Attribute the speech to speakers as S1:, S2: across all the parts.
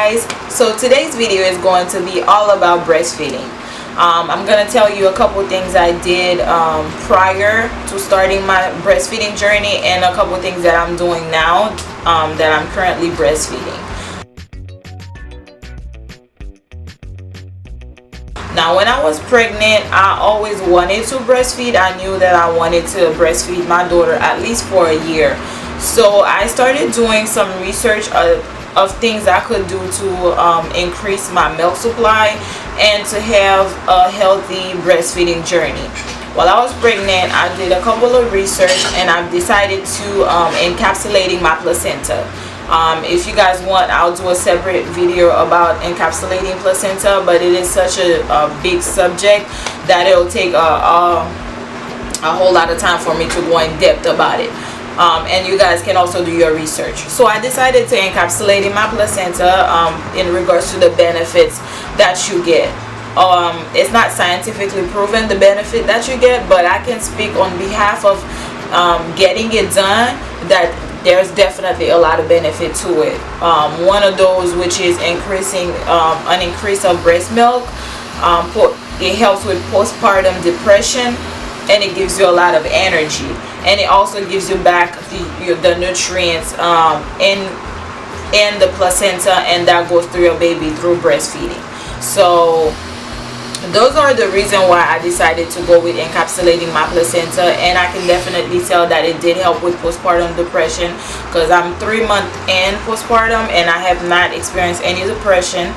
S1: guys, so today's video is going to be all about breastfeeding. I'm going to tell you a couple things I did prior to starting my breastfeeding journey, and a couple things that I'm doing now that I'm currently breastfeeding. Now, when I was pregnant, I always wanted to breastfeed. I knew that I wanted to breastfeed my daughter at least for a year. So I started doing some research of things I could do to increase my milk supply and to have a healthy breastfeeding journey. While I was pregnant, I did a couple of research and I've decided to encapsulating my placenta. If you guys want, I'll do a separate video about encapsulating placenta, but it is such a big subject that it'll take a whole lot of time for me to go in depth about it. And you guys can also do your research. So I decided to encapsulate in my placenta in regards to the benefits that you get. It's not scientifically proven the benefit that you get, but I can speak on behalf of getting it done that there's definitely a lot of benefit to it. One of those, which is increasing an increase of breast milk. It helps with postpartum depression, and it gives you a lot of energy, and it also gives you back the nutrients in the placenta, and that goes through your baby through breastfeeding. So those are the reason why I decided to go with encapsulating my placenta, and I can definitely tell that it did help with postpartum depression, because I'm 3 months in postpartum and I have not experienced any depression.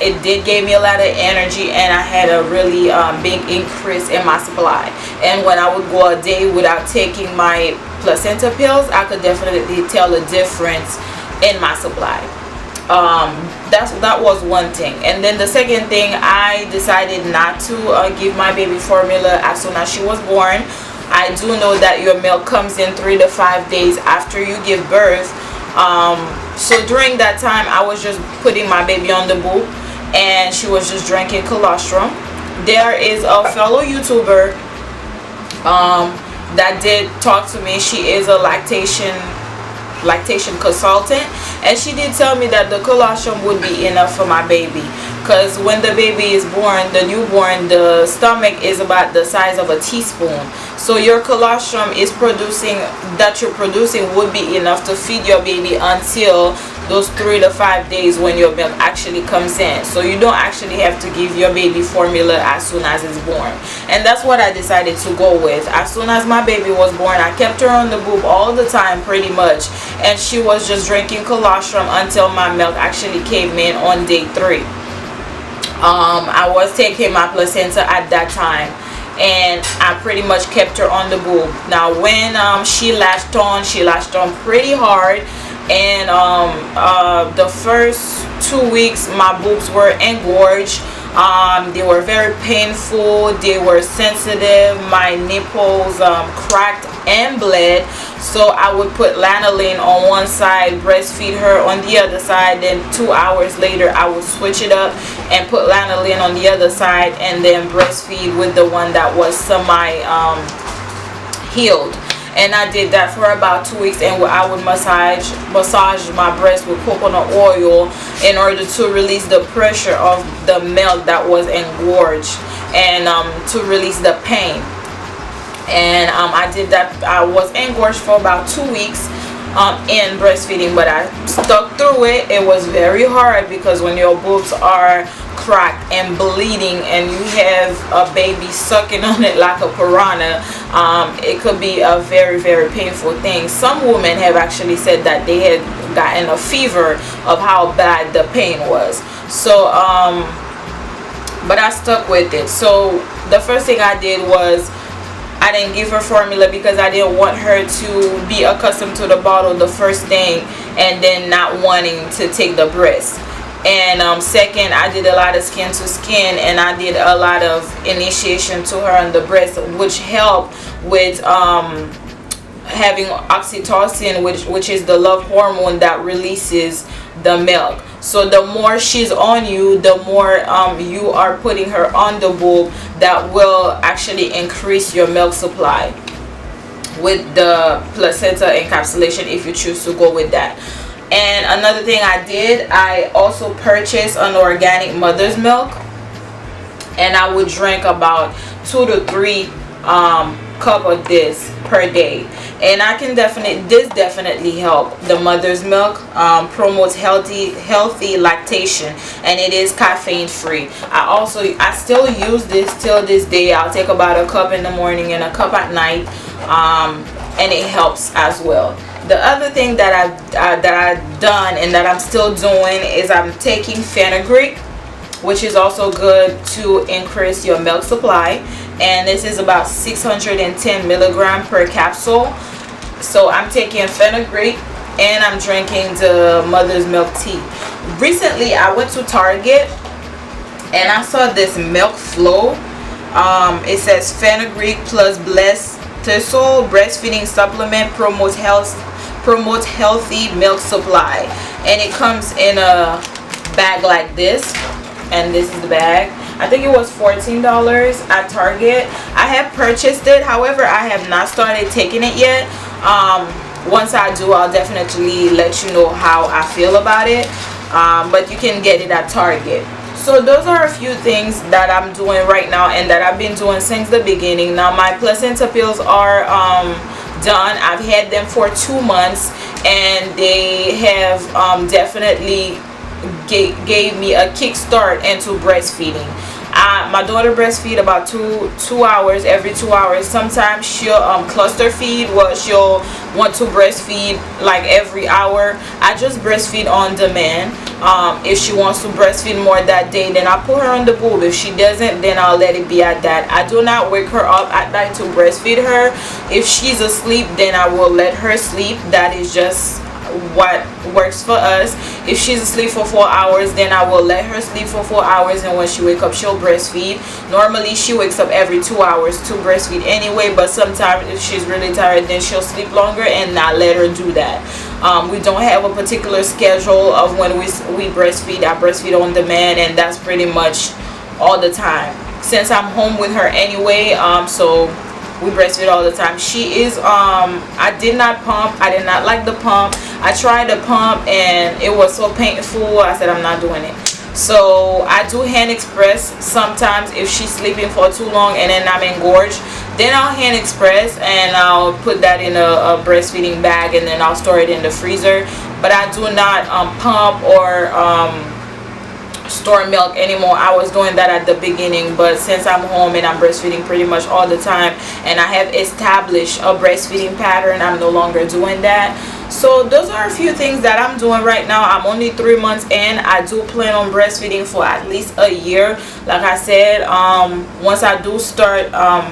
S1: It did give me a lot of energy, and I had a really big increase in my supply. And when I would go a day without taking my placenta pills, I could definitely tell the difference in my supply. That was one thing. And then the second thing, I decided not to give my baby formula as soon as she was born. I do know that your milk comes in 3 to 5 days after you give birth. So during that time, I was just putting my baby on the boob, and she was just drinking colostrum. There is a fellow YouTuber that did talk to me. She is a lactation consultant, and she did tell me that the colostrum would be enough for my baby, because when the baby is born, the newborn, the stomach is about the size of a teaspoon. So your colostrum that you're producing would be enough to feed your baby until those 3 to 5 days when your milk actually comes in. So you don't actually have to give your baby formula as soon as it's born. And that's what I decided to go with. As soon as my baby was born, I kept her on the boob all the time pretty much, and she was just drinking colostrum until my milk actually came in on day 3. I was taking my placenta at that time, and I pretty much kept her on the boob. Now when she latched on pretty hard, and the first 2 weeks my boobs were engorged. They were very painful, they were sensitive, my nipples cracked and bled. So I would put lanolin on one side, breastfeed her on the other side, then 2 hours later I would switch it up and put lanolin on the other side, and then breastfeed with the one that was semi healed. And I did that for about 2 weeks, and I would massage my breast with coconut oil in order to release the pressure of the milk that was engorged, and to release the pain. And I did that. I was engorged for about 2 weeks in breastfeeding, but I stuck through it. It was very hard, because when your boobs are cracked and bleeding and you have a baby sucking on it like a piranha, it could be a very, very painful thing. Some women have actually said that they had gotten a fever of how bad the pain was. So but I stuck with it. So the first thing I did was I didn't give her formula, because I didn't want her to be accustomed to the bottle the first thing and then not wanting to take the breast. And second, I did a lot of skin to skin, and I did a lot of initiation to her on the breast, which helped with having oxytocin, which is the love hormone that releases the milk. So the more she's on you, the more you are putting her on the boob, that will actually increase your milk supply with the placenta encapsulation if you choose to go with that. And another thing I did, I also purchased an organic mother's milk, and I would drink about 2 to 3 cup of this per day. And I can definitely help. The mother's milk promotes healthy lactation, and it is caffeine free. I still use this till this day. I'll take about a cup in the morning and a cup at night, and it helps as well. The other thing that I've done and that I'm still doing is I'm taking fenugreek, which is also good to increase your milk supply, and this is about 610 milligram per capsule. So I'm taking fenugreek and I'm drinking the mother's milk tea. Recently I went to Target and I saw this milk flow. It says fenugreek plus blessed thistle breastfeeding supplement promotes healthy milk supply, and it comes in a bag like this, and this is the bag. I think it was $14 at Target. I have purchased it, however I have not started taking it yet. Once I do, I'll definitely let you know how I feel about it, but you can get it at Target. So those are a few things that I'm doing right now and that I've been doing since the beginning. Now my placenta pills are done. I've had them for 2 months, and they have definitely gave me a kickstart into breastfeeding. My daughter breastfeed about two hours every 2 hours. Sometimes she'll cluster feed, where she'll want to breastfeed like every hour. I just breastfeed on demand. If she wants to breastfeed more that day, then I'll put her on the boob. If she doesn't, then I'll let it be at that. I do not wake her up at night to breastfeed her. If she's asleep, then I will let her sleep. That is just what works for us. If she's asleep for 4 hours, then I will let her sleep for 4 hours, and when she wakes up, she'll breastfeed. Normally she wakes up every 2 hours to breastfeed anyway, but sometimes if she's really tired, then she'll sleep longer, and not let her do that. We don't have a particular schedule of when we breastfeed. I breastfeed on demand, and that's pretty much all the time, since I'm home with her anyway. So we breastfeed all the time. She is I did not pump. I did not like the pump. I tried the pump and it was so painful. I said I'm not doing it. So I do hand express sometimes if she's sleeping for too long and then I'm engorged. Then I'll hand express and I'll put that in a breastfeeding bag, and then I'll store it in the freezer. But I do not pump or store milk anymore. I was doing that at the beginning, but since I'm home and I'm breastfeeding pretty much all the time, and I have established a breastfeeding pattern, I'm no longer doing that. So those are a few things that I'm doing right now. I'm only 3 months in. I do plan on breastfeeding for at least a year. Like I said, once I do start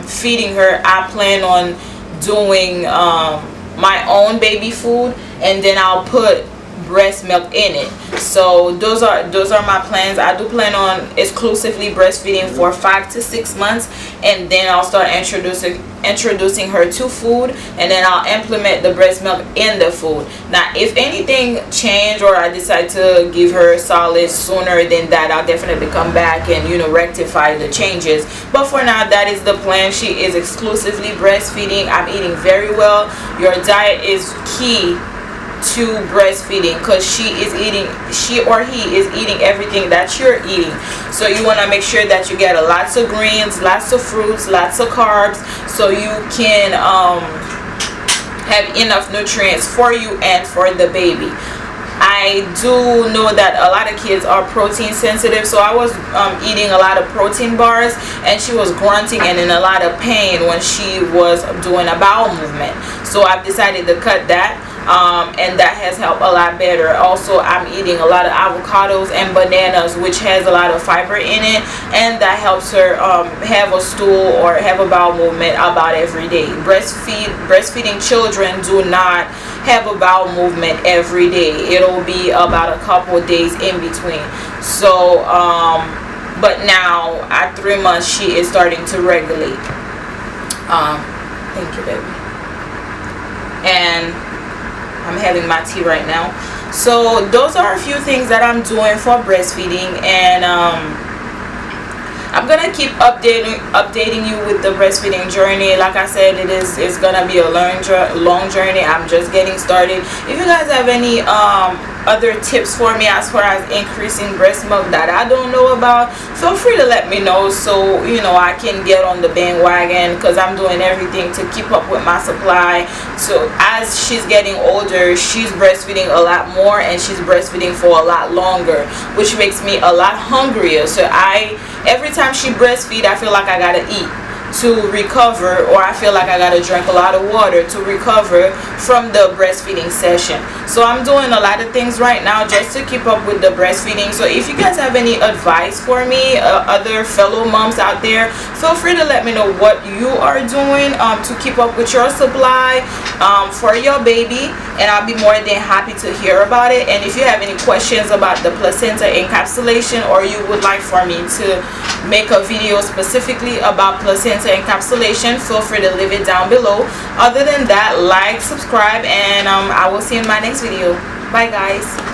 S1: feeding her, I plan on doing my own baby food, and then I'll put breast milk in it. So those are my plans. I do plan on exclusively breastfeeding for 5 to 6 months, and then I'll start introducing her to food, and then I'll implement the breast milk in the food. Now if anything change or I decide to give her solids sooner than that, I'll definitely come back and rectify the changes. But for now, that is the plan. She is exclusively breastfeeding. I'm eating very well. Your diet is key to breastfeeding, because she or he is eating everything that you're eating. So you want to make sure that you get lots of greens, lots of fruits, lots of carbs, so you can have enough nutrients for you and for the baby. I do know that a lot of kids are protein sensitive, so I was eating a lot of protein bars, and she was grunting and in a lot of pain when she was doing a bowel movement. So I've decided to cut that, and that has helped a lot better. Also, I'm eating a lot of avocados and bananas, which has a lot of fiber in it, and that helps her have a stool or have a bowel movement about every day. Breastfeeding children do not have a bowel movement every day. It'll be about a couple of days in between. So but now at 3 months she is starting to regulate. Thank you, baby. And I'm having my tea right now. So those are a few things that I'm doing for breastfeeding, and I'm gonna keep updating you with the breastfeeding journey. Like I said, it's gonna be a long journey. I'm just getting started. If you guys have any other tips for me as far as increasing breast milk that I don't know about, feel free to let me know, so you know I can get on the bandwagon, because I'm doing everything to keep up with my supply. So as she's getting older, she's breastfeeding a lot more, and she's breastfeeding for a lot longer, which makes me a lot hungrier. So every time she breastfeed, I feel like I gotta eat to recover, or I feel like I gotta drink a lot of water to recover from the breastfeeding session. So I'm doing a lot of things right now just to keep up with the breastfeeding. So if you guys have any advice for me, other fellow moms out there, feel free to let me know what you are doing to keep up with your supply for your baby, and I'll be more than happy to hear about it. And if you have any questions about the placenta encapsulation, or you would like for me to make a video specifically about placenta encapsulation, feel free to leave it down below. Other than that, like, subscribe, and I will see you in my next video. Bye guys.